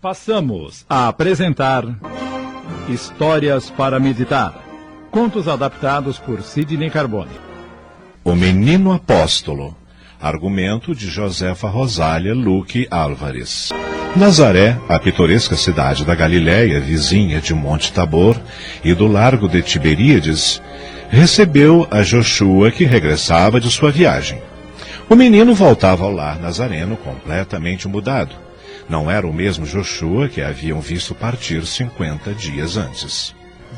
Passamos a apresentar Histórias para Meditar. Contos adaptados por Sidney Carbone. O Menino Apóstolo. Argumento de Josefa Rosália Luque Álvares. Nazaré, a pitoresca cidade da Galiléia, vizinha de Monte Tabor e do Largo de Tiberíades, recebeu a Joshua, que regressava de sua viagem. O menino voltava ao lar nazareno completamente mudado. Não era o mesmo Joshua que haviam visto partir 50 dias antes.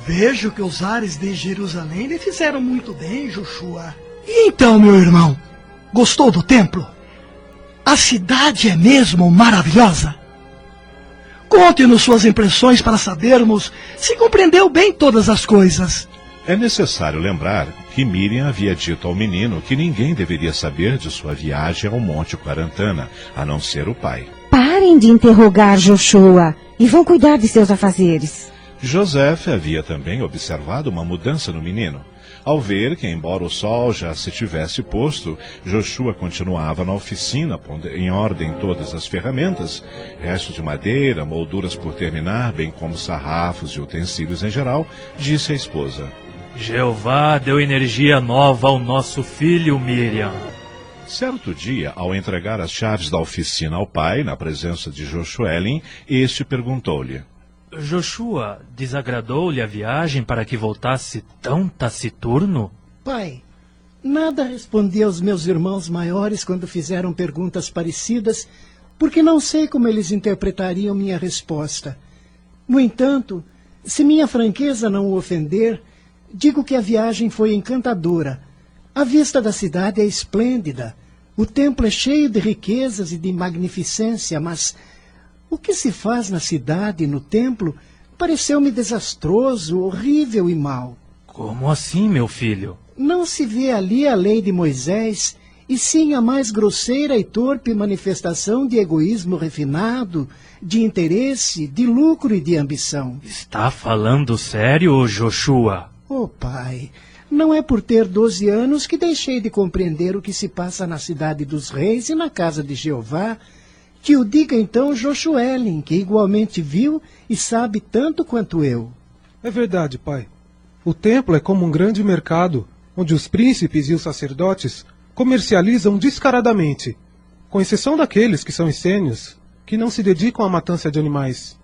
Vejo que os ares de Jerusalém lhe fizeram muito bem, Joshua. E então, meu irmão, gostou do templo? A cidade é mesmo maravilhosa? Conte-nos suas impressões para sabermos se compreendeu bem todas as coisas. É necessário lembrar que Miriam havia dito ao menino que ninguém deveria saber de sua viagem ao Monte Quarantana, a não ser o pai. Parem de interrogar Joshua e vão cuidar de seus afazeres. José havia também observado uma mudança no menino. Ao ver que, embora o sol já se tivesse posto, Joshua continuava na oficina, pondo em ordem todas as ferramentas, restos de madeira, molduras por terminar, bem como sarrafos e utensílios em geral, disse à esposa: Jeová deu energia nova ao nosso filho, Miriam. Certo dia, ao entregar as chaves da oficina ao pai, na presença de Joshuelin, este perguntou-lhe: Joshua, desagradou-lhe a viagem para que voltasse tão taciturno? Pai, nada respondi aos meus irmãos maiores quando fizeram perguntas parecidas, porque não sei como eles interpretariam minha resposta. No entanto, se minha franqueza não o ofender, digo que a viagem foi encantadora. A vista da cidade é esplêndida. O templo é cheio de riquezas e de magnificência, mas o que se faz na cidade e no templo pareceu-me desastroso, horrível e mau. Como assim, meu filho? Não se vê ali a lei de Moisés, e sim a mais grosseira e torpe manifestação de egoísmo refinado, de interesse, de lucro e de ambição. Está falando sério, Joshua? Oh, pai, não é por ter 12 anos que deixei de compreender o que se passa na cidade dos reis e na casa de Jeová. Que o diga então Joshuelin, que igualmente viu e sabe tanto quanto eu. É verdade, pai. O templo é como um grande mercado, onde os príncipes e os sacerdotes comercializam descaradamente, com exceção daqueles que são essênios, que não se dedicam à matança de animais.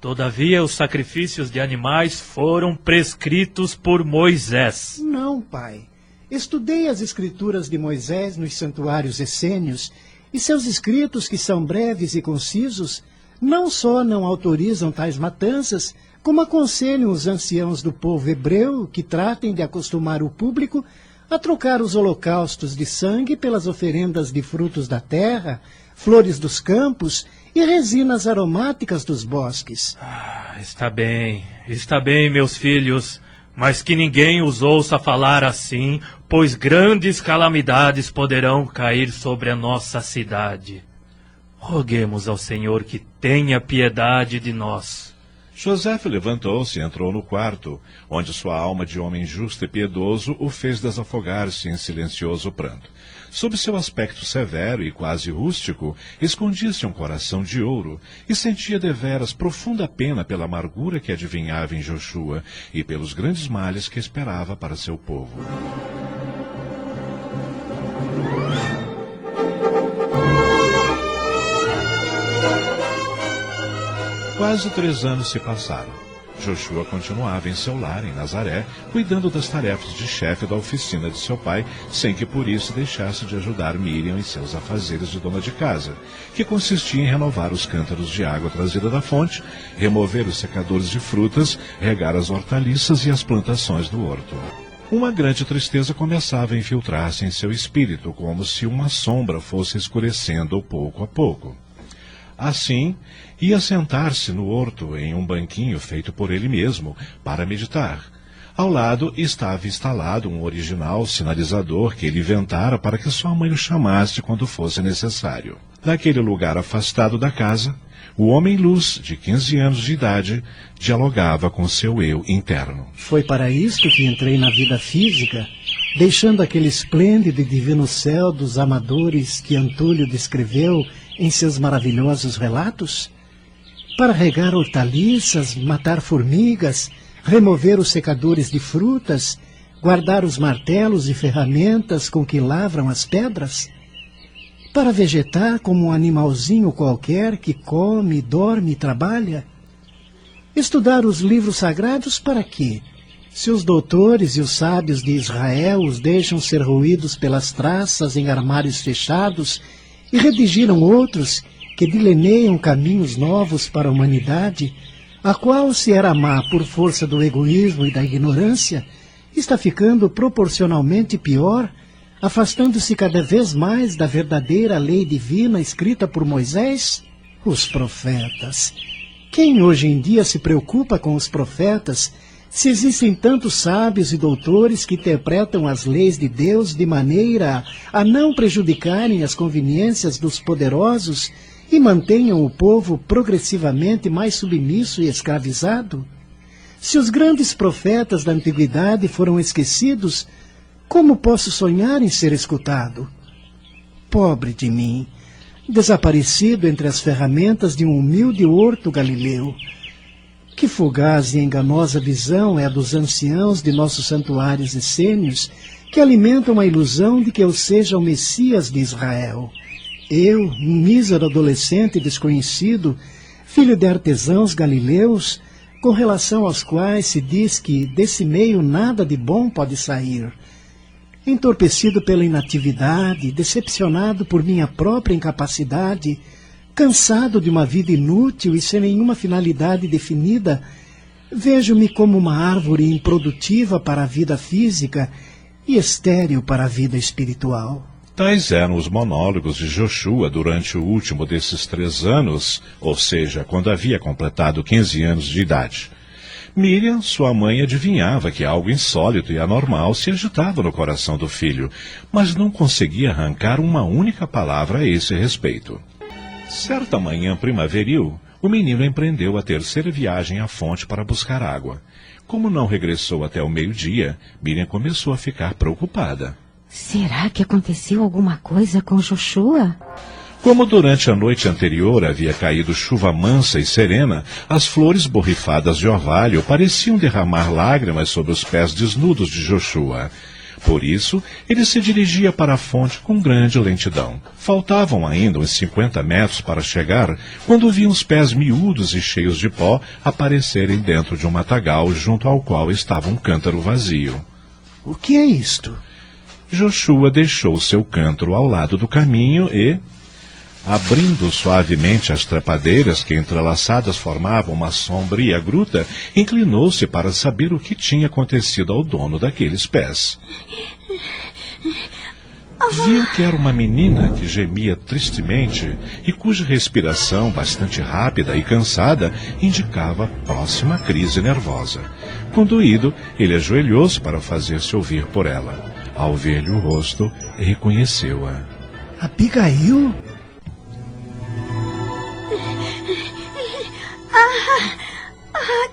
Todavia, os sacrifícios de animais foram prescritos por Moisés. Não, pai. Estudei as escrituras de Moisés nos santuários essênios, e seus escritos, que são breves e concisos, não só não autorizam tais matanças, como aconselham os anciãos do povo hebreu que tratem de acostumar o público a trocar os holocaustos de sangue pelas oferendas de frutos da terra, flores dos campos e resinas aromáticas dos bosques. Está bem, meus filhos, mas que ninguém os ouça falar assim, pois grandes calamidades poderão cair sobre a nossa cidade. Roguemos ao Senhor que tenha piedade de nós. José levantou-se e entrou no quarto, onde sua alma de homem justo e piedoso o fez desafogar-se em silencioso pranto. Sob seu aspecto severo e quase rústico, escondia-se um coração de ouro, e sentia deveras profunda pena pela amargura que adivinhava em Joshua e pelos grandes males que esperava para seu povo. Quase 3 anos se passaram. Joshua continuava em seu lar, em Nazaré, cuidando das tarefas de chefe da oficina de seu pai, sem que por isso deixasse de ajudar Miriam em seus afazeres de dona de casa, que consistia em renovar os cântaros de água trazida da fonte, remover os secadores de frutas, regar as hortaliças e as plantações do horto. Uma grande tristeza começava a infiltrar-se em seu espírito, como se uma sombra fosse escurecendo pouco a pouco. Assim, ia sentar-se no horto em um banquinho feito por ele mesmo, para meditar. Ao lado estava instalado um original sinalizador que ele inventara para que sua mãe o chamasse quando fosse necessário. Naquele lugar afastado da casa, o homem-luz, de 15 anos de idade, dialogava com seu eu interno. Foi para isto que entrei na vida física, deixando aquele esplêndido e divino céu dos amadores que Antúlio descreveu em seus maravilhosos relatos? para regar hortaliças, matar formigas, remover os secadores de frutas, guardar os martelos e ferramentas com que lavram as pedras? Para vegetar como um animalzinho qualquer que come, dorme e trabalha? Estudar os livros sagrados para quê? Se os doutores e os sábios de Israel os deixam ser roídos pelas traças em armários fechados e redigiram outros que delineiam caminhos novos para a humanidade, a qual, se era má por força do egoísmo e da ignorância, está ficando proporcionalmente pior, afastando-se cada vez mais da verdadeira lei divina escrita por Moisés? Os profetas. Quem hoje em dia se preocupa com os profetas, se existem tantos sábios e doutores que interpretam as leis de Deus de maneira a não prejudicarem as conveniências dos poderosos e mantenham o povo progressivamente mais submisso e escravizado? Se os grandes profetas da antiguidade foram esquecidos, como posso sonhar em ser escutado? Pobre de mim, desaparecido entre as ferramentas de um humilde horto galileu. Que fugaz e enganosa visão é a dos anciãos de nossos santuários essênios, que alimentam a ilusão de que eu seja o Messias de Israel. Eu, um mísero adolescente desconhecido, filho de artesãos galileus, com relação aos quais se diz que desse meio nada de bom pode sair. Entorpecido pela inatividade, decepcionado por minha própria incapacidade, cansado de uma vida inútil e sem nenhuma finalidade definida, vejo-me como uma árvore improdutiva para a vida física e estéril para a vida espiritual. Tais eram os monólogos de Joshua durante o último desses 3 anos, ou seja, quando havia completado 15 anos de idade. Miriam, sua mãe, adivinhava que algo insólito e anormal se agitava no coração do filho, mas não conseguia arrancar uma única palavra a esse respeito. Certa manhã primaveril, o menino empreendeu a terceira viagem à fonte para buscar água. Como não regressou até o meio-dia, Miriam começou a ficar preocupada. Será que aconteceu alguma coisa com Joshua? Como durante a noite anterior havia caído chuva mansa e serena, as flores borrifadas de orvalho pareciam derramar lágrimas sobre os pés desnudos de Joshua. Por isso, ele se dirigia para a fonte com grande lentidão. Faltavam ainda uns 50 metros para chegar, quando viu os pés miúdos e cheios de pó aparecerem dentro de um matagal junto ao qual estava um cântaro vazio. O que é isto? Joshua deixou seu cântaro ao lado do caminho e, abrindo suavemente as trepadeiras que entrelaçadas formavam uma sombria gruta, inclinou-se para saber o que tinha acontecido ao dono daqueles pés. Viu que era uma menina que gemia tristemente e cuja respiração, bastante rápida e cansada, indicava próxima crise nervosa. Conduído, ele ajoelhou-se para fazer-se ouvir por ela. Ao ver-lhe o rosto, reconheceu-a. Abigail?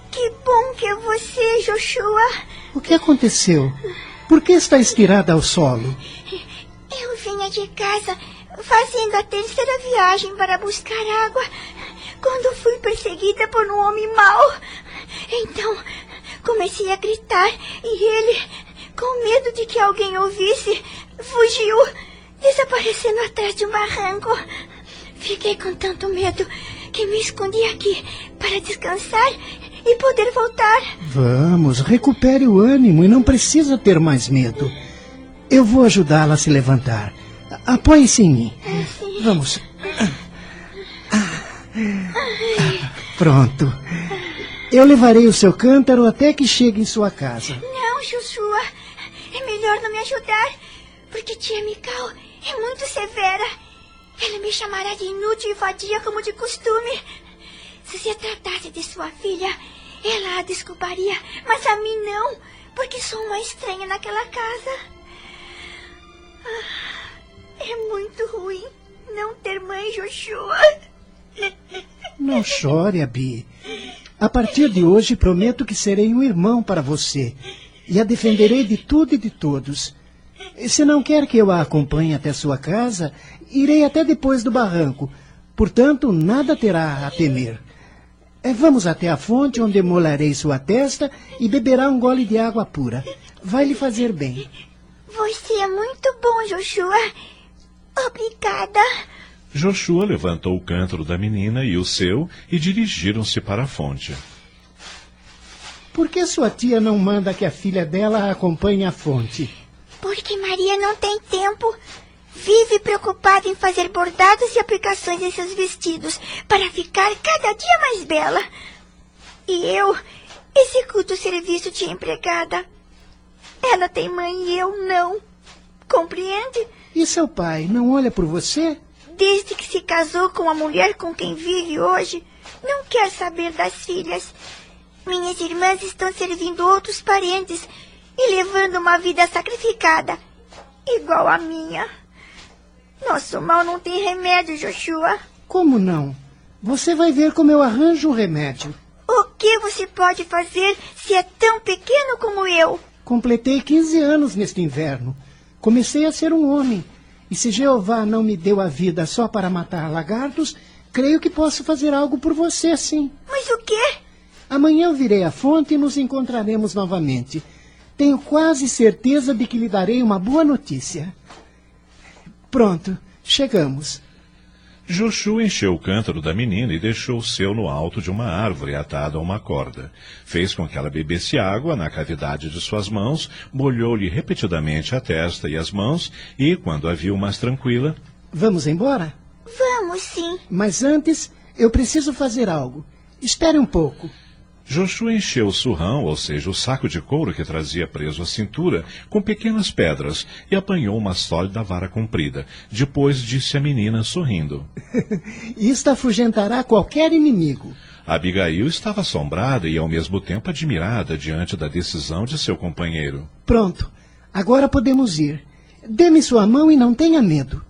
Que bom que é você, Joshua. O que aconteceu? Por que está estirada ao solo? Eu vinha de casa fazendo a terceira viagem para buscar água, quando fui perseguida por um homem mau. Então, comecei a gritar e ele, com medo de que alguém ouvisse, fugiu, desaparecendo atrás de um barranco. Fiquei com tanto medo que me escondi aqui para descansar e poder voltar. Vamos, recupere o ânimo e não precisa ter mais medo. Eu vou ajudá-la a se levantar. Apoie-se em mim. Sim. Vamos. Pronto. Eu levarei o seu cântaro até que chegue em sua casa. Não, Joshua. É melhor não me ajudar, porque tia Mical é muito severa. Ela me chamará de inútil e vadia como de costume. Se se tratasse de sua filha, ela a desculparia, mas a mim não, porque sou uma estranha naquela casa. É muito ruim não ter mãe, Joshua. Não chore, Abi. A partir de hoje prometo que serei um irmão para você e a defenderei de tudo e de todos. Se não quer que eu a acompanhe até sua casa, irei até depois do barranco. Portanto, nada terá a temer. Vamos até a fonte, onde molarei sua testa e beberá um gole de água pura. Vai lhe fazer bem. Você é muito bom, Joshua. Obrigada. Joshua levantou o cântaro da menina e o seu e dirigiram-se para a fonte. Por que sua tia não manda que a filha dela a acompanhe à fonte? Porque Maria não tem tempo. Vive preocupada em fazer bordados e aplicações em seus vestidos para ficar cada dia mais bela. E eu executo o serviço de empregada. Ela tem mãe e eu não. Compreende? E seu pai não olha por você? Desde que se casou com a mulher com quem vive hoje, não quer saber das filhas. Minhas irmãs estão servindo outros parentes e levando uma vida sacrificada, igual a minha. Nosso mal não tem remédio, Joshua. Como não? Você vai ver como eu arranjo um remédio. O que você pode fazer se é tão pequeno como eu? Completei 15 anos neste inverno. Comecei a ser um homem. E se Jeová não me deu a vida só para matar lagartos, creio que posso fazer algo por você, sim. Mas o quê? Amanhã eu virei à fonte e nos encontraremos novamente. Tenho quase certeza de que lhe darei uma boa notícia. Pronto, chegamos. Joshua encheu o cântaro da menina e deixou o seu no alto de uma árvore atado a uma corda. Fez com que ela bebesse água na cavidade de suas mãos, molhou-lhe repetidamente a testa e as mãos e, quando a viu mais tranquila... Vamos embora? Vamos, sim. Mas antes, eu preciso fazer algo. Espere um pouco. Joshua encheu o surrão, ou seja, o saco de couro que trazia preso à cintura, com pequenas pedras e apanhou uma sólida vara comprida. Depois disse à menina, sorrindo. Isto afugentará qualquer inimigo. Abigail estava assombrada e ao mesmo tempo admirada diante da decisão de seu companheiro. Pronto, agora podemos ir. Dê-me sua mão e não tenha medo.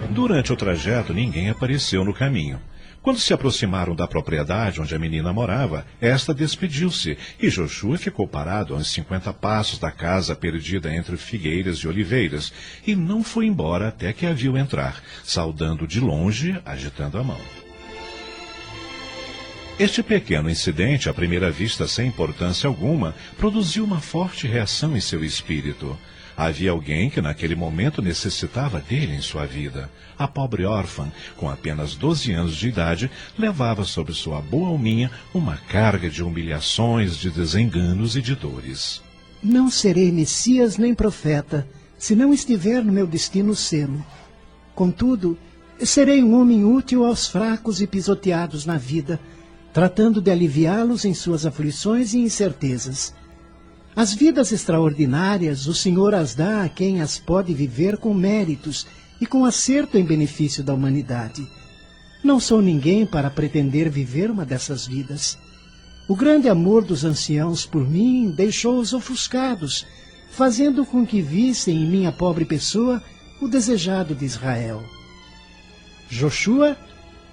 Durante o trajeto, ninguém apareceu no caminho. Quando se aproximaram da propriedade onde a menina morava, esta despediu-se, e Joshua ficou parado a uns 50 passos da casa perdida entre figueiras e oliveiras, e não foi embora até que a viu entrar, saudando de longe, agitando a mão. Este pequeno incidente, à primeira vista sem importância alguma, produziu uma forte reação em seu espírito. Havia alguém que naquele momento necessitava dele em sua vida. A pobre órfã, com apenas 12 anos de idade, levava sobre sua boa alminha uma carga de humilhações, de desenganos e de dores. Não serei Messias nem profeta, se não estiver no meu destino sê-lo. Contudo, serei um homem útil aos fracos e pisoteados na vida, tratando de aliviá-los em suas aflições e incertezas. As vidas extraordinárias o Senhor as dá a quem as pode viver com méritos e com acerto em benefício da humanidade. Não sou ninguém para pretender viver uma dessas vidas. O grande amor dos anciãos por mim deixou-os ofuscados, fazendo com que vissem em minha pobre pessoa o desejado de Israel. Joshua,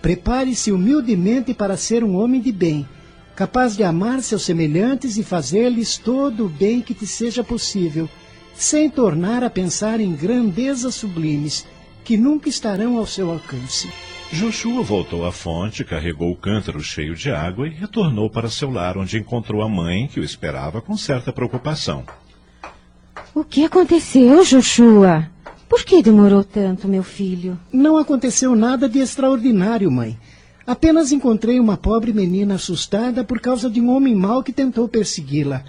prepare-se humildemente para ser um homem de bem, capaz de amar seus semelhantes e fazer-lhes todo o bem que te seja possível, sem tornar a pensar em grandezas sublimes, que nunca estarão ao seu alcance. Joshua voltou à fonte, carregou o cântaro cheio de água e retornou para seu lar, onde encontrou a mãe, que o esperava com certa preocupação. O que aconteceu, Joshua? Por que demorou tanto, meu filho? Não aconteceu nada de extraordinário, mãe. Apenas encontrei uma pobre menina assustada por causa de um homem mau que tentou persegui-la.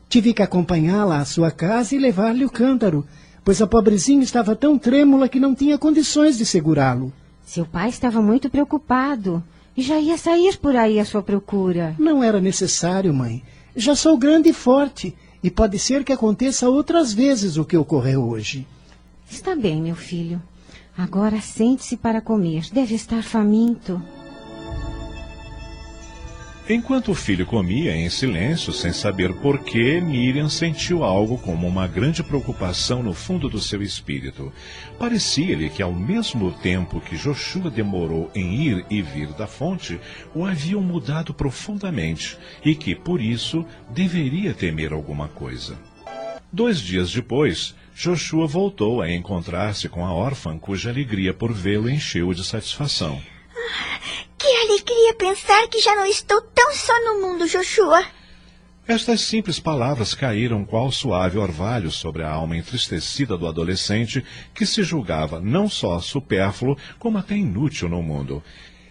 Tive que acompanhá-la à sua casa e levar-lhe o cântaro, pois a pobrezinha estava tão trêmula que não tinha condições de segurá-lo. Seu pai estava muito preocupado e já ia sair por aí à sua procura. Não era necessário, mãe. Já sou grande e forte, e pode ser que aconteça outras vezes o que ocorreu hoje. Está bem, meu filho. Agora sente-se para comer. Deve estar faminto. Enquanto o filho comia em silêncio, sem saber por quê, Miriam sentiu algo como uma grande preocupação no fundo do seu espírito. Parecia-lhe que, ao mesmo tempo que Joshua demorou em ir e vir da fonte, o haviam mudado profundamente e que, por isso, deveria temer alguma coisa. 2 dias depois, Joshua voltou a encontrar-se com a órfã, cuja alegria por vê-lo encheu de satisfação. Que alegria pensar que já não estou tão só no mundo, Joshua. Estas simples palavras caíram qual suave orvalho sobre a alma entristecida do adolescente, que se julgava não só supérfluo, como até inútil no mundo.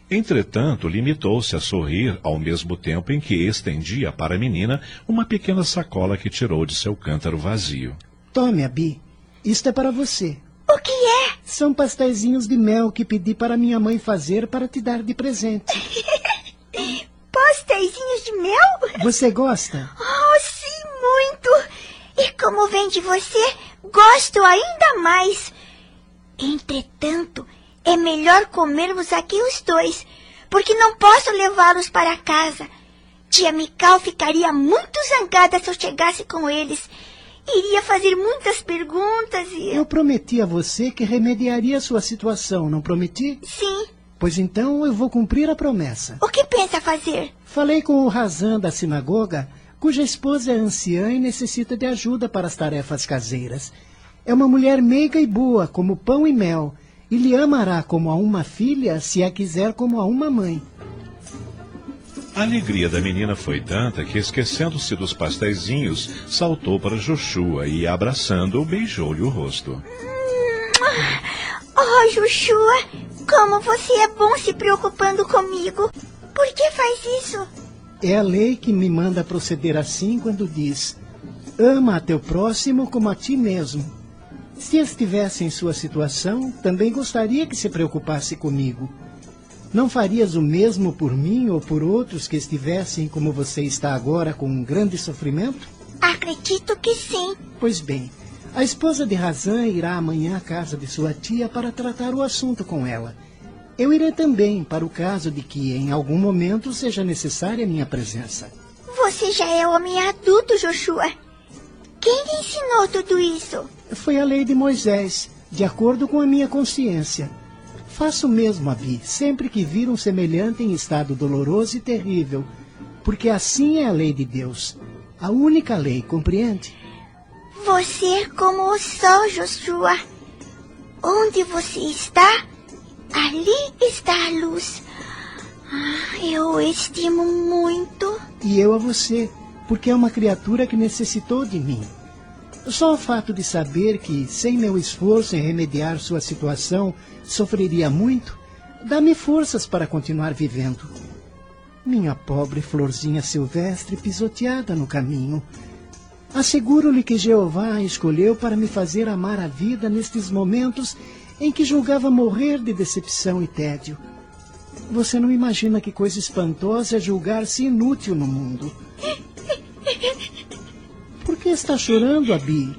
Entretanto, limitou-se a sorrir ao mesmo tempo em que estendia para a menina uma pequena sacola que tirou de seu cântaro vazio. Tome, Abi. Isto é para você. O que é? São pastéisinhos de mel que pedi para minha mãe fazer para te dar de presente. Pastéisinhos de mel? Você gosta? Oh, sim, muito. E como vem de você, gosto ainda mais. Entretanto, é melhor comermos aqui os dois, porque não posso levá-los para casa. Tia Mikau ficaria muito zangada se eu chegasse com eles. Iria fazer muitas perguntas e... Eu prometi a você que remediaria sua situação, não prometi? Sim. Pois então eu vou cumprir a promessa. O que pensa fazer? Falei com o Hazan da sinagoga, cuja esposa é anciã e necessita de ajuda para as tarefas caseiras. É uma mulher meiga e boa, como pão e mel, e lhe amará como a uma filha, se a quiser como a uma mãe. A alegria da menina foi tanta que, esquecendo-se dos pastéisinhos, saltou para Joshua e, abraçando-o, beijou-lhe o rosto. Oh, Joshua, como você é bom se preocupando comigo. Por que faz isso? É a lei que me manda proceder assim quando diz: ama a teu próximo como a ti mesmo. Se estivesse em sua situação, também gostaria que se preocupasse comigo. Não farias o mesmo por mim ou por outros que estivessem como você está agora, com um grande sofrimento? Acredito que sim. Pois bem, a esposa de Hazan irá amanhã à casa de sua tia para tratar o assunto com ela. Eu irei também, para o caso de que em algum momento seja necessária minha presença. Você já é homem adulto, Joshua. Quem lhe ensinou tudo isso? Foi a lei de Moisés, de acordo com a minha consciência. Faço o mesmo, Abi, sempre que vir um semelhante em estado doloroso e terrível, porque assim é a lei de Deus. A única lei, compreende? Você é como o sol, Joshua. Onde você está, ali está a luz. Eu o estimo muito. E eu a você, porque é uma criatura que necessitou de mim. Só o fato de saber que, sem meu esforço em remediar sua situação, sofreria muito, dá-me forças para continuar vivendo. Minha pobre florzinha silvestre pisoteada no caminho. Asseguro-lhe que Jeová a escolheu para me fazer amar a vida nestes momentos em que julgava morrer de decepção e tédio. Você não imagina que coisa espantosa é julgar-se inútil no mundo. Por que está chorando, Abi?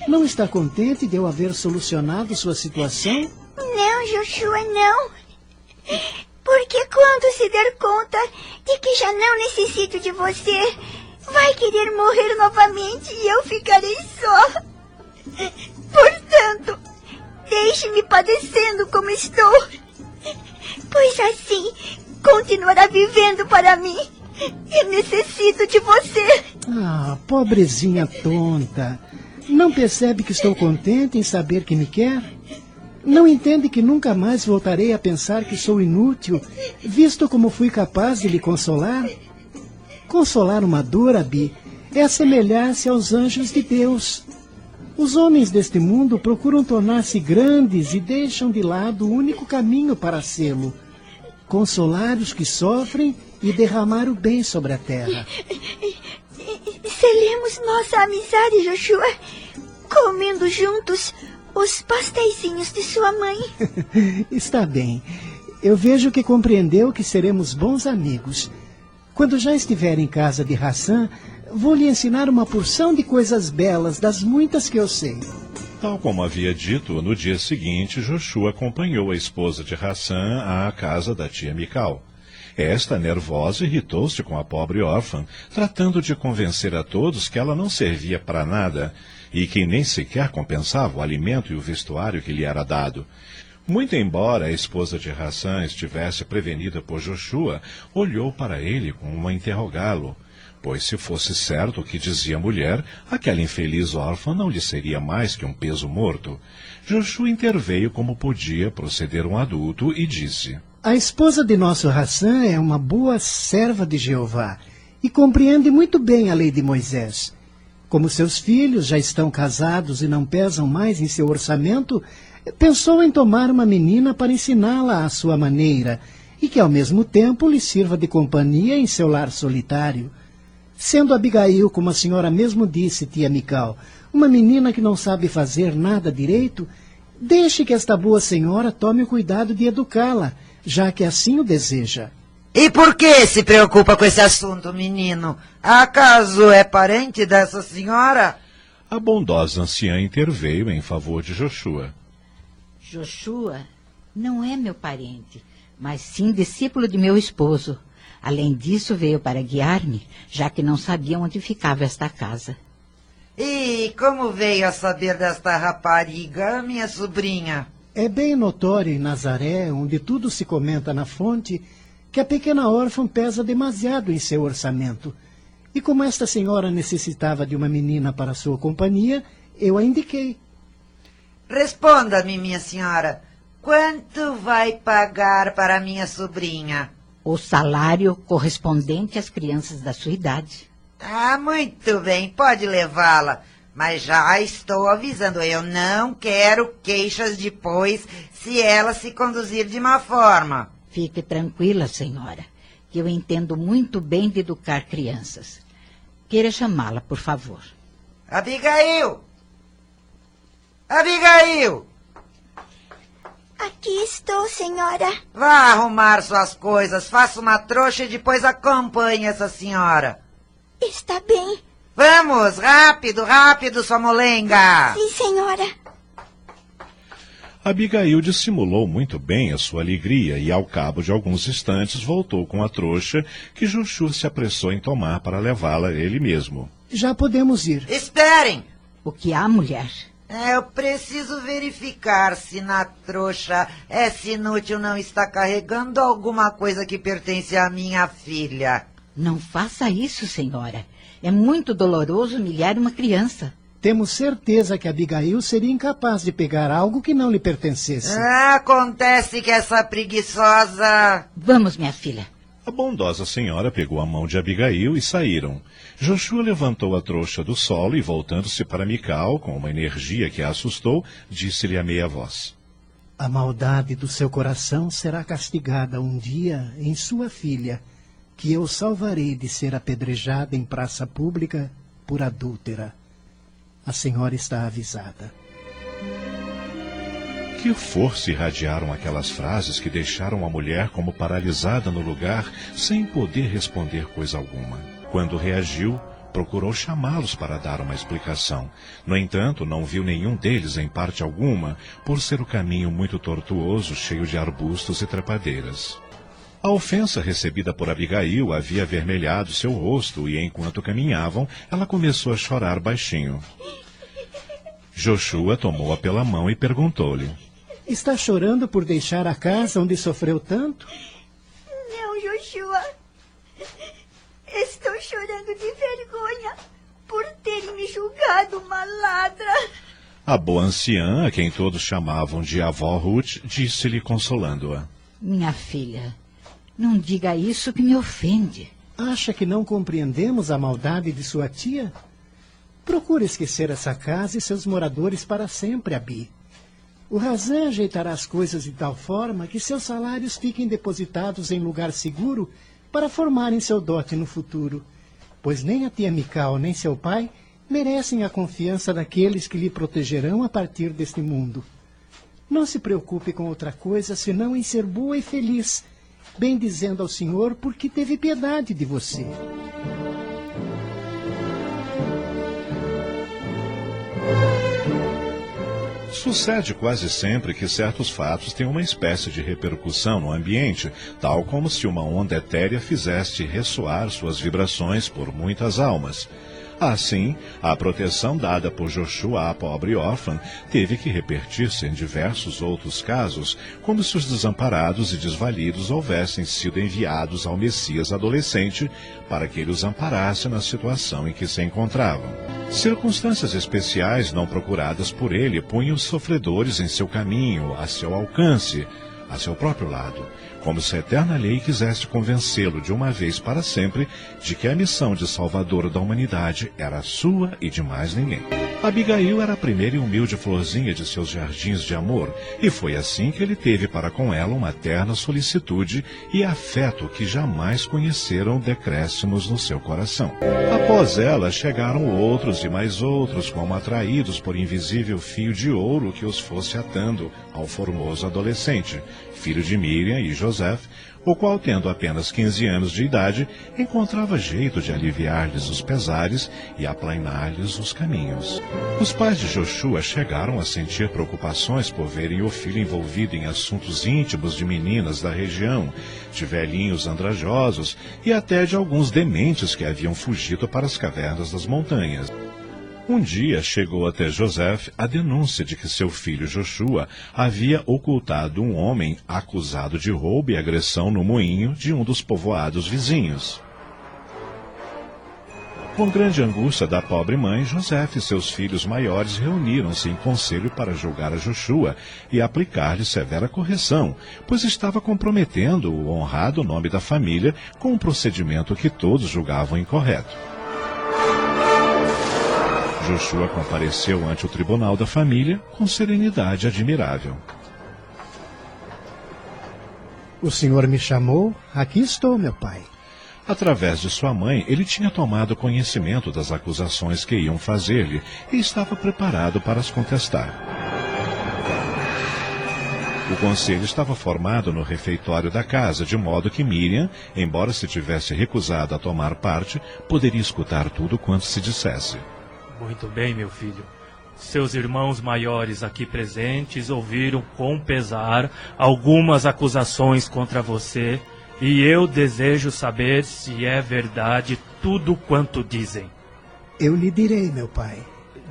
Não está contente de eu haver solucionado sua situação? Não, Joshua, não. Porque quando se der conta de que já não necessito de você, vai querer morrer novamente e eu ficarei só. Portanto, deixe-me padecendo como estou, pois assim continuará vivendo para mim. Eu necessito de você. Ah, pobrezinha tonta. Não percebe que estou contente em saber que me quer? Não entende que nunca mais voltarei a pensar que sou inútil, visto como fui capaz de lhe consolar? Consolar uma dor, Abi, é assemelhar-se aos anjos de Deus. Os homens deste mundo procuram tornar-se grandes e deixam de lado o único caminho para sê-lo: consolar os que sofrem e derramar o bem sobre a terra. Selemos nossa amizade, Joshua, comendo juntos os pastéisinhos de sua mãe. Está bem. Eu vejo que compreendeu que seremos bons amigos. Quando já estiver em casa de Hassan, vou lhe ensinar uma porção de coisas belas, das muitas que eu sei. Tal como havia dito, no dia seguinte, Joshua acompanhou a esposa de Hassan à casa da tia Mikau. Esta, nervosa, irritou-se com a pobre órfã, tratando de convencer a todos que ela não servia para nada e que nem sequer compensava o alimento e o vestuário que lhe era dado. Muito embora a esposa de Hassan estivesse prevenida por Joshua, olhou para ele como a interrogá-lo. pois se fosse certo o que dizia a mulher, aquela infeliz órfã não lhe seria mais que um peso morto. Joshua interveio como podia proceder um adulto e disse: A esposa de nosso Hassan é uma boa serva de Jeová e compreende muito bem a lei de Moisés. Como seus filhos já estão casados e não pesam mais em seu orçamento, pensou em tomar uma menina para ensiná-la à sua maneira e que ao mesmo tempo lhe sirva de companhia em seu lar solitário. Sendo Abigail, como a senhora mesmo disse, tia Mical, uma menina que não sabe fazer nada direito, deixe que esta boa senhora tome o cuidado de educá-la, já que assim o deseja. E por que se preocupa com esse assunto, menino? Acaso é parente dessa senhora? A bondosa anciã interveio em favor de Joshua. Joshua não é meu parente, mas sim discípulo de meu esposo. Além disso, veio para guiar-me, já que não sabia onde ficava esta casa. E como veio a saber desta rapariga, minha sobrinha? É bem notório em Nazaré, onde tudo se comenta na fonte, que a pequena órfã pesa demasiado em seu orçamento. E como esta senhora necessitava de uma menina para sua companhia, eu a indiquei. Responda-me, minha senhora, quanto vai pagar para minha sobrinha? O salário correspondente às crianças da sua idade. Ah, muito bem, pode levá-la. Mas já estou avisando, eu não quero queixas depois se ela se conduzir de má forma. Fique tranquila, senhora, que eu entendo muito bem de educar crianças. Queira chamá-la, por favor. Abigail! Abigail! Aqui estou, senhora. Vá arrumar suas coisas, faça uma trouxa e depois acompanhe essa senhora. Está bem. Vamos, rápido, rápido, sua molenga. Sim, senhora. Abigail dissimulou muito bem a sua alegria e, ao cabo de alguns instantes, voltou com a trouxa que Joshua se apressou em tomar para levá-la ele mesmo. Já podemos ir. Esperem! O que há, mulher? Eu preciso verificar se na trouxa essa inútil não está carregando alguma coisa que pertence à minha filha. Não faça isso, senhora. É muito doloroso humilhar uma criança. Temos certeza que Abigail seria incapaz de pegar algo que não lhe pertencesse. Acontece que essa preguiçosa... Vamos, minha filha. A bondosa senhora pegou a mão de Abigail e saíram. Joshua levantou a trouxa do solo e, voltando-se para Mical, com uma energia que a assustou, disse-lhe a meia voz: A maldade do seu coração será castigada um dia em sua filha, que eu salvarei de ser apedrejada em praça pública por adúltera. A senhora está avisada. Que força irradiaram aquelas frases que deixaram a mulher como paralisada no lugar, sem poder responder coisa alguma. Quando reagiu, procurou chamá-los para dar uma explicação. No entanto, não viu nenhum deles em parte alguma, por ser o caminho muito tortuoso, cheio de arbustos e trepadeiras. A ofensa recebida por Abigail havia avermelhado seu rosto e, enquanto caminhavam, ela começou a chorar baixinho. Joshua tomou-a pela mão e perguntou-lhe: Está chorando por deixar a casa onde sofreu tanto? Não, Joshua. Estou chorando de vergonha por terem me julgado uma ladra. A boa anciã, a quem todos chamavam de avó Ruth, disse-lhe consolando-a: Minha filha, não diga isso que me ofende. Acha que não compreendemos a maldade de sua tia? Procure esquecer essa casa e seus moradores para sempre, Abi. O Razan ajeitará as coisas de tal forma que seus salários fiquem depositados em lugar seguro para formarem seu dote no futuro, pois nem a tia Mical nem seu pai merecem a confiança daqueles que lhe protegerão a partir deste mundo. Não se preocupe com outra coisa senão em ser boa e feliz, bem dizendo ao Senhor porque teve piedade de você. Sucede quase sempre que certos fatos têm uma espécie de repercussão no ambiente, tal como se uma onda etérea fizesse ressoar suas vibrações por muitas almas. Assim, a proteção dada por Joshua à pobre órfã teve que repetir-se em diversos outros casos, como se os desamparados e desvalidos houvessem sido enviados ao Messias adolescente para que ele os amparasse na situação em que se encontravam. Circunstâncias especiais não procuradas por ele punham os sofredores em seu caminho, a seu alcance, a seu próprio lado, como se a eterna lei quisesse convencê-lo de uma vez para sempre de que a missão de salvador da humanidade era sua e de mais ninguém. Abigail era a primeira e humilde florzinha de seus jardins de amor, e foi assim que ele teve para com ela uma terna solicitude e afeto que jamais conheceram decréscimos no seu coração. Após ela chegaram outros e mais outros, como atraídos por invisível fio de ouro que os fosse atando ao formoso adolescente, filho de Miriam e José, o qual, tendo apenas 15 anos de idade, encontrava jeito de aliviar-lhes os pesares e aplainar-lhes os caminhos. Os pais de Joshua chegaram a sentir preocupações por verem o filho envolvido em assuntos íntimos de meninas da região, de velhinhos andrajosos e até de alguns dementes que haviam fugido para as cavernas das montanhas. Um dia chegou até José a denúncia de que seu filho Joshua havia ocultado um homem acusado de roubo e agressão no moinho de um dos povoados vizinhos. Com grande angústia da pobre mãe, José e seus filhos maiores reuniram-se em conselho para julgar a Joshua e aplicar-lhe severa correção, pois estava comprometendo o honrado nome da família com um procedimento que todos julgavam incorreto. Joshua compareceu ante o tribunal da família com serenidade admirável. O senhor me chamou? Aqui estou, meu pai. Através de sua mãe, ele tinha tomado conhecimento das acusações que iam fazer-lhe e estava preparado para as contestar. O conselho estava formado no refeitório da casa, de modo que Miriam, embora se tivesse recusado a tomar parte, poderia escutar tudo quanto se dissesse. Muito bem, meu filho. Seus irmãos maiores aqui presentes ouviram com pesar algumas acusações contra você, e eu desejo saber se é verdade tudo quanto dizem. Eu lhe direi, meu pai.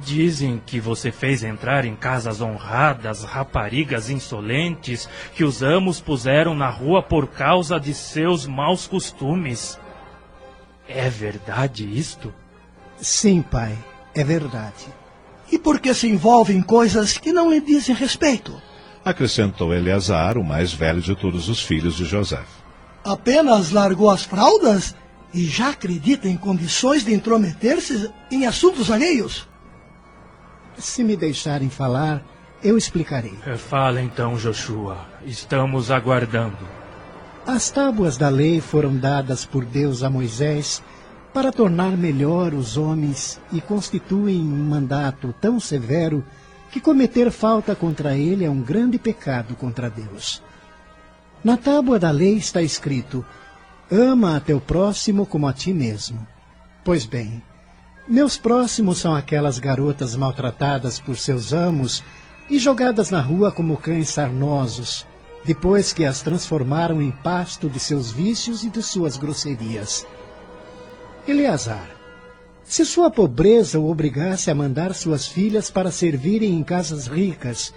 Dizem que você fez entrar em casas honradas raparigas insolentes que os amos puseram na rua por causa de seus maus costumes. É verdade isto? Sim, pai. É verdade. E por que se envolve em coisas que não lhe dizem respeito? Acrescentou Eleazar, o mais velho de todos os filhos de José. Apenas largou as fraldas e já acredita em condições de intrometer-se em assuntos alheios? Se me deixarem falar, eu explicarei. Fala então, Joshua. Estamos aguardando. As tábuas da lei foram dadas por Deus a Moisés para tornar melhor os homens e constituem um mandato tão severo que cometer falta contra ele é um grande pecado contra Deus. Na tábua da lei está escrito: ama a teu próximo como a ti mesmo. Pois bem, meus próximos são aquelas garotas maltratadas por seus amos e jogadas na rua como cães sarnosos, depois que as transformaram em pasto de seus vícios e de suas grosserias. Eleazar, se sua pobreza o obrigasse a mandar suas filhas para servirem em casas ricas,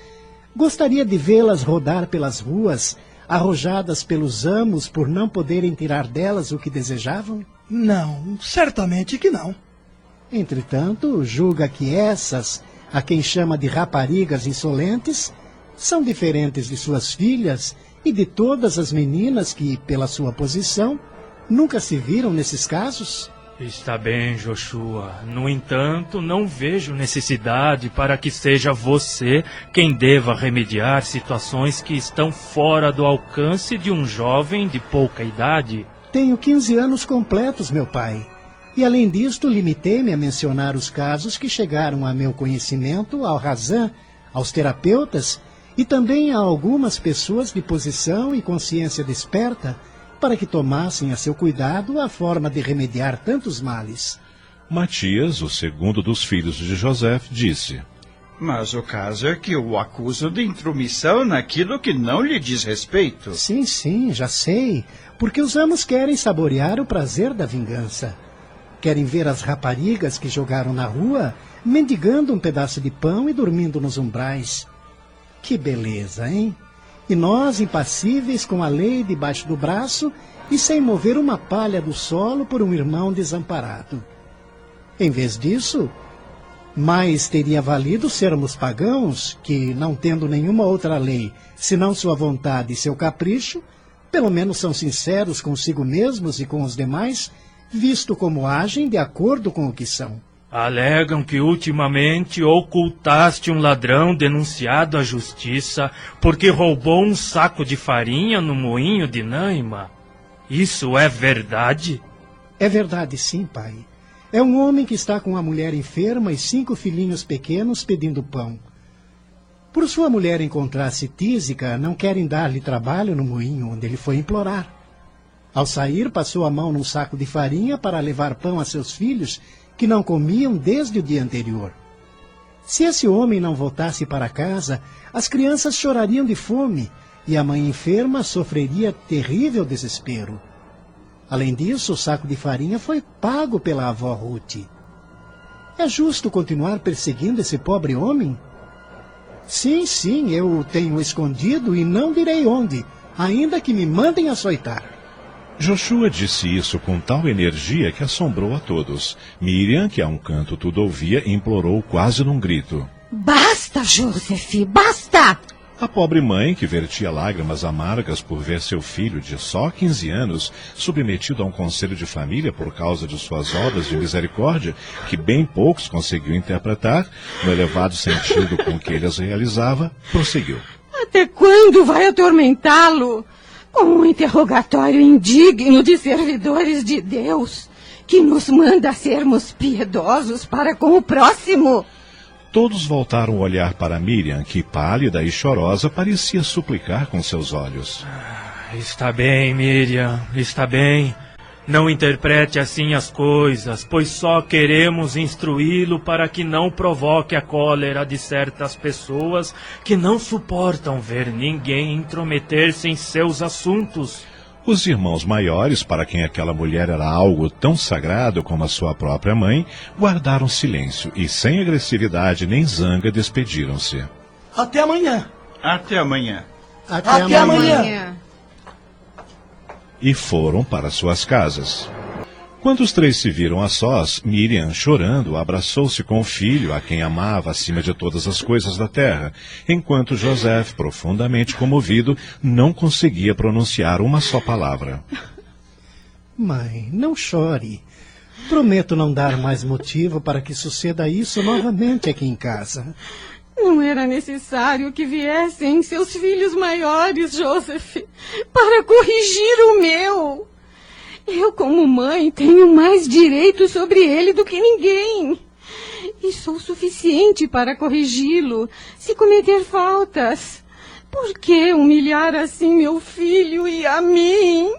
gostaria de vê-las rodar pelas ruas, arrojadas pelos amos por não poderem tirar delas o que desejavam? Não, certamente que não. Entretanto, julga que essas, a quem chama de raparigas insolentes, são diferentes de suas filhas e de todas as meninas que, pela sua posição, nunca se viram nesses casos? Está bem, Joshua. No entanto, não vejo necessidade para que seja você quem deva remediar situações que estão fora do alcance de um jovem de pouca idade. Tenho 15 anos completos, meu pai. E além disto, limitei-me a mencionar os casos que chegaram a meu conhecimento ao Razan, aos terapeutas e também a algumas pessoas de posição e consciência desperta, para que tomassem a seu cuidado a forma de remediar tantos males. Matias, o segundo dos filhos de José, disse: Mas o caso é que o acuso de intromissão naquilo que não lhe diz respeito. Sim, já sei, porque os amos querem saborear o prazer da vingança. Querem ver as raparigas que jogaram na rua, mendigando um pedaço de pão e dormindo nos umbrais. Que beleza, hein? E nós, impassíveis, com a lei debaixo do braço e sem mover uma palha do solo por um irmão desamparado. Em vez disso, mais teria valido sermos pagãos, que, não tendo nenhuma outra lei, senão sua vontade e seu capricho, pelo menos são sinceros consigo mesmos e com os demais, visto como agem de acordo com o que são. Alegam que ultimamente ocultaste um ladrão denunciado à justiça porque roubou um saco de farinha no moinho de Naima. Isso é verdade? É verdade, sim, pai. É um homem que está com uma mulher enferma e 5 filhinhos pequenos pedindo pão. Por sua mulher encontrar-se tísica, não querem dar-lhe trabalho no moinho onde ele foi implorar. Ao sair, passou a mão num saco de farinha para levar pão a seus filhos, que não comiam desde o dia anterior. Se esse homem não voltasse para casa, as crianças chorariam de fome e a mãe enferma sofreria terrível desespero. Além disso, o saco de farinha foi pago pela avó Ruth. É justo continuar perseguindo esse pobre homem? Sim, eu o tenho escondido e não direi onde, ainda que me mandem açoitar. Joshua disse isso com tal energia que assombrou a todos. Miriam, que a um canto tudo ouvia, implorou quase num grito. Basta, Joseph, basta! A pobre mãe, que vertia lágrimas amargas por ver seu filho de só 15 anos submetido a um conselho de família por causa de suas obras de misericórdia, que bem poucos conseguiu interpretar, no elevado sentido com que ele as realizava, prosseguiu. Até quando vai atormentá-lo? Com um interrogatório indigno de servidores de Deus, que nos manda sermos piedosos para com o próximo. Todos voltaram o olhar para Miriam, que, pálida e chorosa, parecia suplicar com seus olhos. Está bem, Miriam, está bem. Não interprete assim as coisas, pois só queremos instruí-lo para que não provoque a cólera de certas pessoas que não suportam ver ninguém intrometer-se em seus assuntos. Os irmãos maiores, para quem aquela mulher era algo tão sagrado como a sua própria mãe, guardaram silêncio e, sem agressividade nem zanga, despediram-se. Até amanhã. Até amanhã. Até amanhã. E foram para suas casas. Quando os 3 se viram a sós, Miriam, chorando, abraçou-se com o filho, a quem amava acima de todas as coisas da terra, enquanto Joseph, profundamente comovido, não conseguia pronunciar uma só palavra. Mãe, não chore. Prometo não dar mais motivo para que suceda isso novamente aqui em casa. Não era necessário que viessem seus filhos maiores, Joseph, para corrigir o meu. Eu, como mãe, tenho mais direito sobre ele do que ninguém. E sou suficiente para corrigi-lo, se cometer faltas. Por que humilhar assim meu filho e a mim?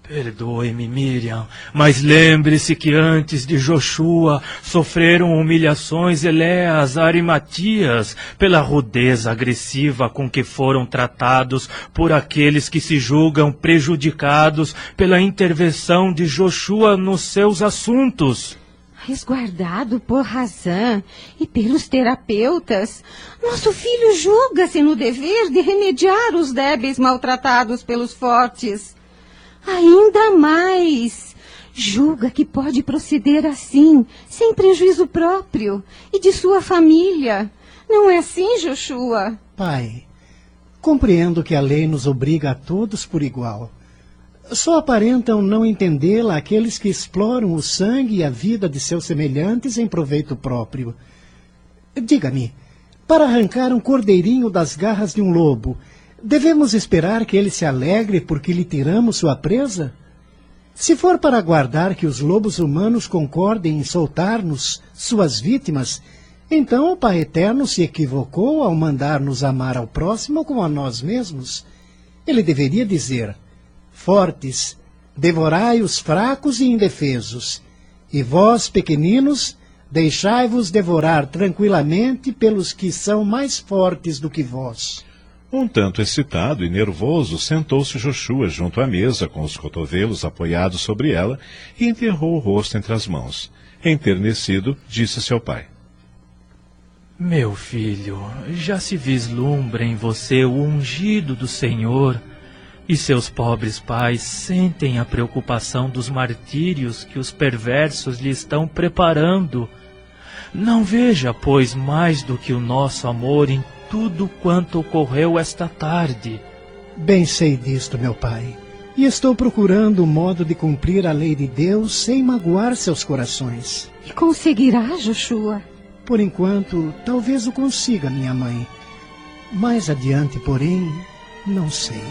Perdoe-me, Miriam, mas lembre-se que antes de Joshua sofreram humilhações Eléas, Arimatias, pela rudeza agressiva com que foram tratados por aqueles que se julgam prejudicados pela intervenção de Joshua nos seus assuntos. Resguardado por razão e pelos terapeutas, nosso filho julga-se no dever de remediar os débeis maltratados pelos fortes. Ainda mais, julga que pode proceder assim, sem prejuízo próprio e de sua família. Não é assim, Joshua? Pai, compreendo que a lei nos obriga a todos por igual. Só aparentam não entendê-la aqueles que exploram o sangue e a vida de seus semelhantes em proveito próprio. Diga-me, para arrancar um cordeirinho das garras de um lobo, devemos esperar que ele se alegre porque lhe tiramos sua presa? Se for para aguardar que os lobos humanos concordem em soltar-nos suas vítimas, então o Pai Eterno se equivocou ao mandar-nos amar ao próximo como a nós mesmos. Ele deveria dizer: fortes, devorai os fracos e indefesos, e vós, pequeninos, deixai-vos devorar tranquilamente pelos que são mais fortes do que vós. Um tanto excitado e nervoso, sentou-se Joshua junto à mesa, com os cotovelos apoiados sobre ela, e enterrou o rosto entre as mãos. Enternecido, disse a seu pai: Meu filho, já se vislumbra em você o ungido do Senhor, e seus pobres pais sentem a preocupação dos martírios que os perversos lhe estão preparando. Não veja, pois, mais do que o nosso amor em tudo quanto ocorreu esta tarde. Bem sei disto, meu pai, e estou procurando o modo de cumprir a lei de Deus sem magoar seus corações. E conseguirá, Joshua? Por enquanto, talvez o consiga, minha mãe. Mais adiante, porém, não sei.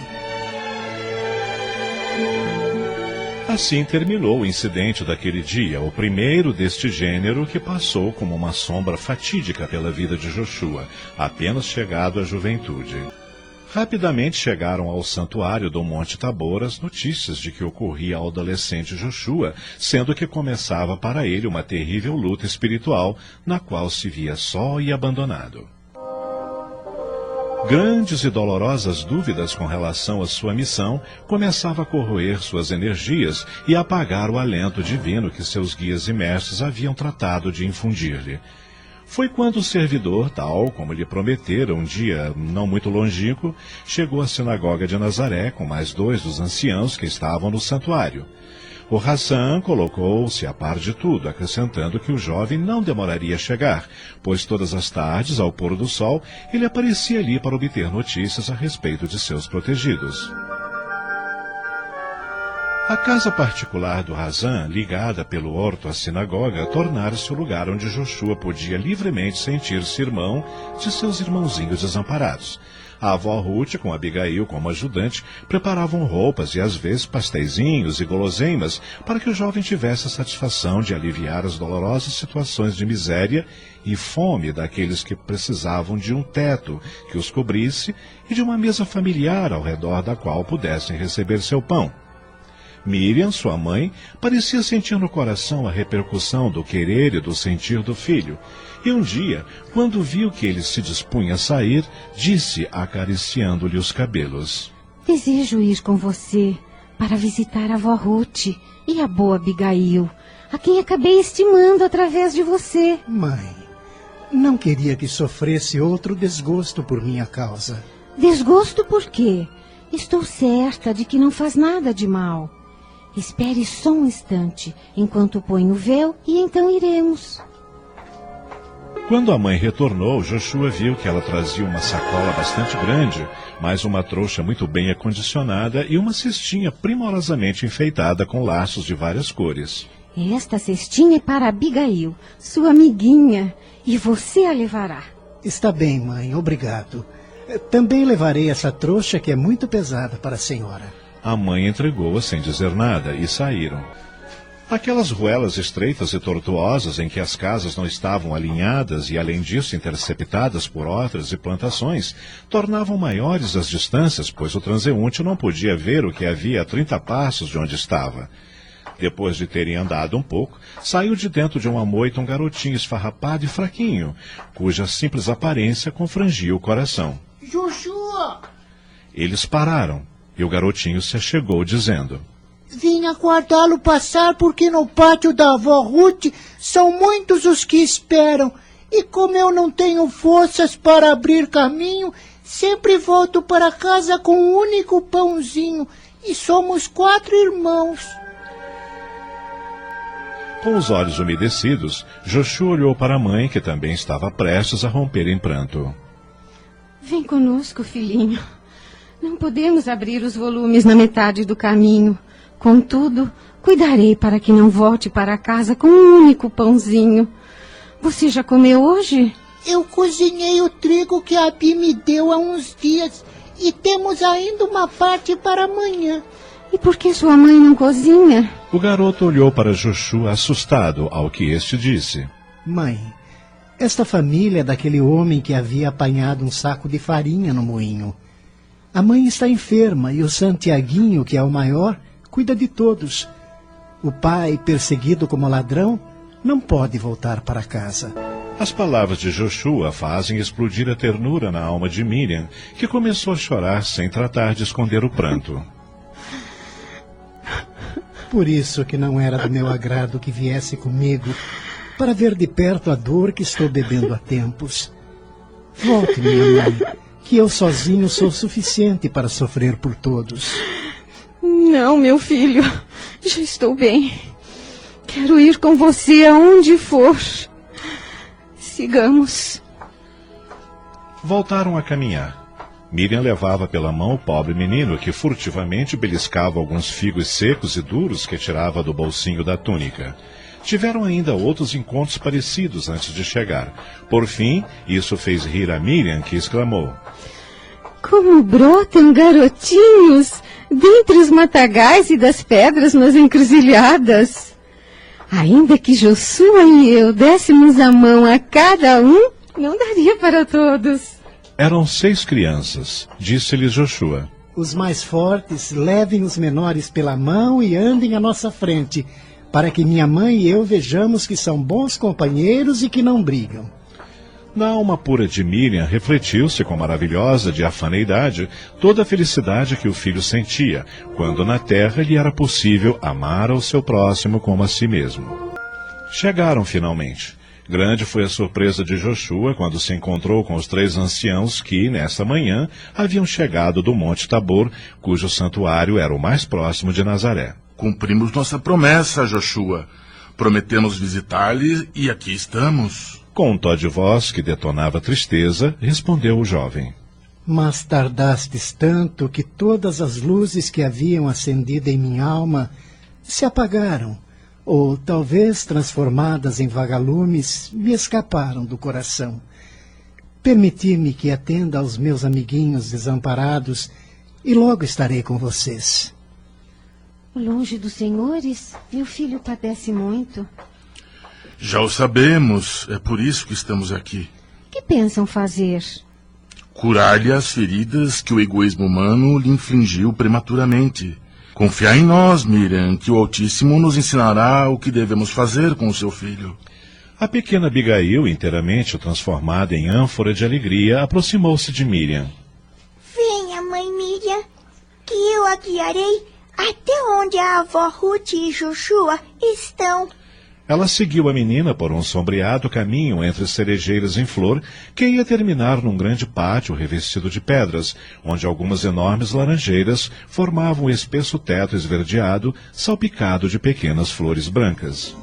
Assim terminou o incidente daquele dia, o primeiro deste gênero que passou como uma sombra fatídica pela vida de Joshua, apenas chegado à juventude. Rapidamente chegaram ao santuário do Monte Tabor as notícias de que ocorria ao adolescente Joshua, sendo que começava para ele uma terrível luta espiritual, na qual se via só e abandonado. Grandes e dolorosas dúvidas com relação à sua missão começavam a corroer suas energias e a apagar o alento divino que seus guias e mestres haviam tratado de infundir-lhe. Foi quando o servidor, tal como lhe prometera um dia não muito longínquo, chegou à sinagoga de Nazaré com mais 2 dos anciãos que estavam no santuário. O Hassan colocou-se a par de tudo, acrescentando que o jovem não demoraria a chegar, pois todas as tardes, ao pôr do sol, ele aparecia ali para obter notícias a respeito de seus protegidos. A casa particular do Hassan, ligada pelo horto à sinagoga, tornara-se o lugar onde Joshua podia livremente sentir-se irmão de seus irmãozinhos desamparados. A avó Ruth, com Abigail como ajudante, preparavam roupas e às vezes pasteizinhos e guloseimas para que o jovem tivesse a satisfação de aliviar as dolorosas situações de miséria e fome daqueles que precisavam de um teto que os cobrisse e de uma mesa familiar ao redor da qual pudessem receber seu pão. Miriam, sua mãe, parecia sentir no coração a repercussão do querer e do sentir do filho, e um dia, quando viu que ele se dispunha a sair, disse, acariciando-lhe os cabelos: Desejo ir com você para visitar a avó Ruth e a boa Abigail, a quem acabei estimando através de você. Mãe, não queria que sofresse outro desgosto por minha causa. Desgosto por quê? Estou certa de que não faz nada de mal. Espere só um instante, enquanto ponho o véu, e então iremos. Quando a mãe retornou, Joshua viu que ela trazia uma sacola bastante grande, mais uma trouxa muito bem acondicionada e uma cestinha primorosamente enfeitada com laços de várias cores. Esta cestinha é para Abigail, sua amiguinha, e você a levará. Está bem, mãe, obrigado. Também levarei essa trouxa que é muito pesada para a senhora. A mãe entregou-a sem dizer nada e saíram. Aquelas ruelas estreitas e tortuosas em que as casas não estavam alinhadas e, além disso, interceptadas por hortas e plantações, tornavam maiores as distâncias, pois o transeunte não podia ver o que havia a 30 passos de onde estava. Depois de terem andado um pouco, saiu de dentro de uma moita um garotinho esfarrapado e fraquinho, cuja simples aparência confrangia o coração. Joshua! Eles pararam, e o garotinho se achegou, dizendo: Vim aguardá-lo passar porque no pátio da avó Ruth são muitos os que esperam, e como eu não tenho forças para abrir caminho, sempre volto para casa com um único pãozinho, e somos 4 irmãos. Com os olhos umedecidos, Joshua olhou para a mãe, que também estava prestes a romper em pranto. Vem conosco, filhinho. Não podemos abrir os volumes na metade do caminho. Contudo, cuidarei para que não volte para casa com um único pãozinho. Você já comeu hoje? Eu cozinhei o trigo que a Abi me deu há uns dias e temos ainda uma parte para amanhã. E por que sua mãe não cozinha? O garoto olhou para Joshua assustado, ao que este disse: Mãe, esta família é daquele homem que havia apanhado um saco de farinha no moinho. A mãe está enferma e o Santiaguinho, que é o maior, cuida de todos. O pai, perseguido como ladrão, não pode voltar para casa. As palavras de Joshua fazem explodir a ternura na alma de Miriam, que começou a chorar sem tratar de esconder o pranto. Por isso que não era do meu agrado que viesse comigo, para ver de perto a dor que estou bebendo há tempos. Volte, minha mãe, que eu sozinho sou suficiente para sofrer por todos. Não, meu filho, já estou bem. Quero ir com você aonde for. Sigamos. Voltaram a caminhar. Miriam levava pela mão o pobre menino, que furtivamente beliscava alguns figos secos e duros que tirava do bolsinho da túnica. Tiveram ainda outros encontros parecidos antes de chegar. Por fim, isso fez rir a Miriam, que exclamou: Como brotam garotinhos dentre os matagais e das pedras nas encruzilhadas. Ainda que Joshua e eu dessemos a mão a cada um, não daria para todos. Eram 6 crianças, disse-lhes Joshua. Os mais fortes levem os menores pela mão e andem à nossa frente, para que minha mãe e eu vejamos que são bons companheiros e que não brigam. Na alma pura de Miriam refletiu-se com maravilhosa diafaneidade toda a felicidade que o filho sentia, quando na terra lhe era possível amar ao seu próximo como a si mesmo. Chegaram finalmente. Grande foi a surpresa de Joshua quando se encontrou com os 3 anciãos que, nessa manhã, haviam chegado do Monte Tabor, cujo santuário era o mais próximo de Nazaré. Cumprimos nossa promessa, Joshua. Prometemos visitar-lhe e aqui estamos. Com um tom de voz que detonava tristeza, respondeu o jovem. Mas tardastes tanto que todas as luzes que haviam acendido em minha alma se apagaram, ou talvez transformadas em vagalumes, me escaparam do coração. Permiti-me que atenda aos meus amiguinhos desamparados e logo estarei com vocês. Longe dos senhores, meu filho padece muito. Já o sabemos, é por isso que estamos aqui. Que pensam fazer? Curar-lhe as feridas que o egoísmo humano lhe infligiu prematuramente. Confiar em nós, Miriam, que o Altíssimo nos ensinará o que devemos fazer com o seu filho. A pequena Abigail, inteiramente transformada em ânfora de alegria, aproximou-se de Miriam. Venha, mãe Miriam, que eu a guiarei até onde a avó Ruth e Joshua estão. Ela seguiu a menina por um sombreado caminho entre cerejeiras em flor, que ia terminar num grande pátio revestido de pedras, onde algumas enormes laranjeiras formavam um espesso teto esverdeado, salpicado de pequenas flores brancas.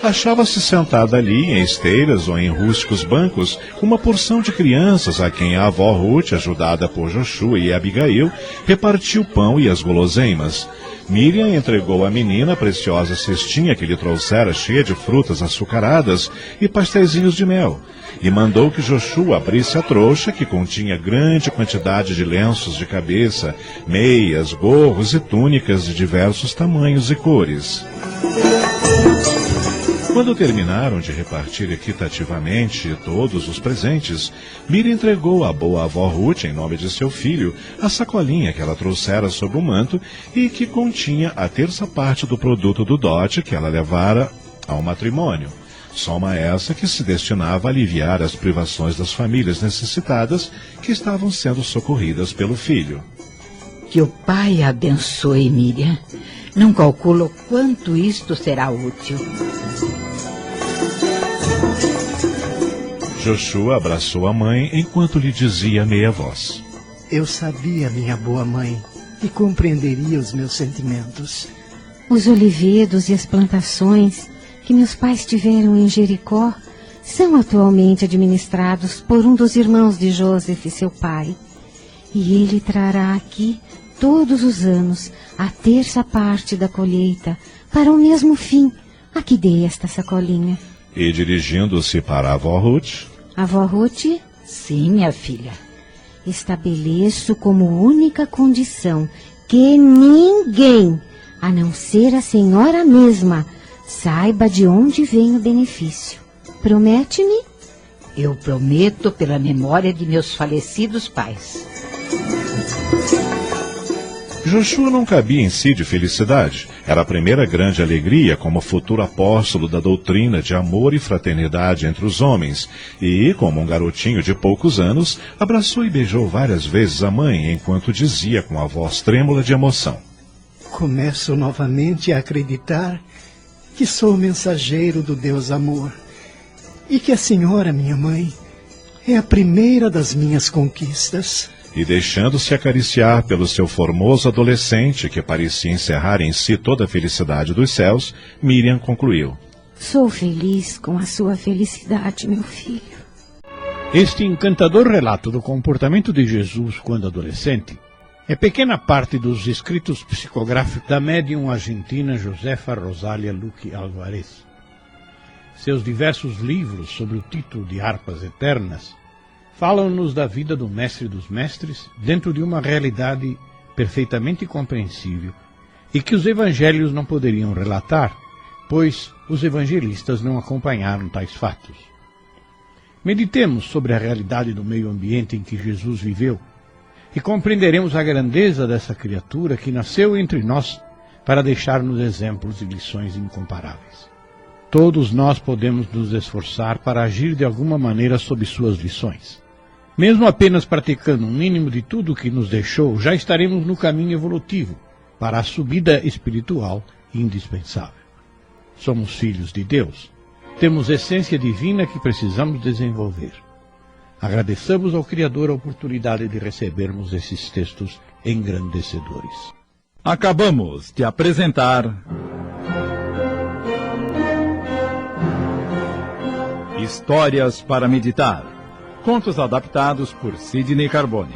Achava-se sentada ali, em esteiras ou em rústicos bancos, uma porção de crianças a quem a avó Ruth, ajudada por Joshua e Abigail, repartia o pão e as guloseimas. Miriam entregou à menina a preciosa cestinha que lhe trouxera, cheia de frutas açucaradas e pasteizinhos de mel, e mandou que Joshua abrisse a trouxa, que continha grande quantidade de lenços de cabeça, meias, gorros e túnicas de diversos tamanhos e cores. Quando terminaram de repartir equitativamente todos os presentes, Miriam entregou à boa avó Ruth, em nome de seu filho, a sacolinha que ela trouxera sob o manto e que continha a 1/3 do produto do dote que ela levara ao matrimônio. Soma essa que se destinava a aliviar as privações das famílias necessitadas que estavam sendo socorridas pelo filho. Que o Pai abençoe, Miriam. Não calculo quanto isto será útil. Joshua abraçou a mãe enquanto lhe dizia a meia voz: Eu sabia, minha boa mãe, que compreenderia os meus sentimentos. Os olivedos e as plantações que meus pais tiveram em Jericó são atualmente administrados por um dos irmãos de Joseph, seu pai. E ele trará aqui, todos os anos, a 1/3 da colheita, para o mesmo fim a que dei esta sacolinha. E dirigindo-se para a avó Ruth: Avó Ruth? Sim, minha filha. Estabeleço como única condição que ninguém, a não ser a senhora mesma, saiba de onde vem o benefício. Promete-me? Eu prometo pela memória de meus falecidos pais. Joshua não cabia em si de felicidade. Era a primeira grande alegria como futuro apóstolo da doutrina de amor e fraternidade entre os homens, e, como um garotinho de poucos anos, abraçou e beijou várias vezes a mãe, enquanto dizia com a voz trêmula de emoção: Começo novamente a acreditar que sou mensageiro do Deus Amor, e que a senhora, minha mãe, é a primeira das minhas conquistas. E deixando-se acariciar pelo seu formoso adolescente, que parecia encerrar em si toda a felicidade dos céus, Miriam concluiu: Sou feliz com a sua felicidade, meu filho. Este encantador relato do comportamento de Jesus quando adolescente é pequena parte dos escritos psicográficos da médium argentina Josefa Rosália Luque Alvarez. Seus diversos livros sob o título de Harpas Eternas falam-nos da vida do mestre dos mestres dentro de uma realidade perfeitamente compreensível e que os evangelhos não poderiam relatar, pois os evangelistas não acompanharam tais fatos. Meditemos sobre a realidade do meio ambiente em que Jesus viveu e compreenderemos a grandeza dessa criatura que nasceu entre nós para deixar-nos exemplos e lições incomparáveis. Todos nós podemos nos esforçar para agir de alguma maneira sob suas lições. Mesmo apenas praticando um mínimo de tudo o que nos deixou, já estaremos no caminho evolutivo para a subida espiritual indispensável. Somos filhos de Deus. Temos essência divina que precisamos desenvolver. Agradeçamos ao Criador a oportunidade de recebermos esses textos engrandecedores. Acabamos de apresentar Histórias para Meditar. Contos adaptados por Sidney Carbone.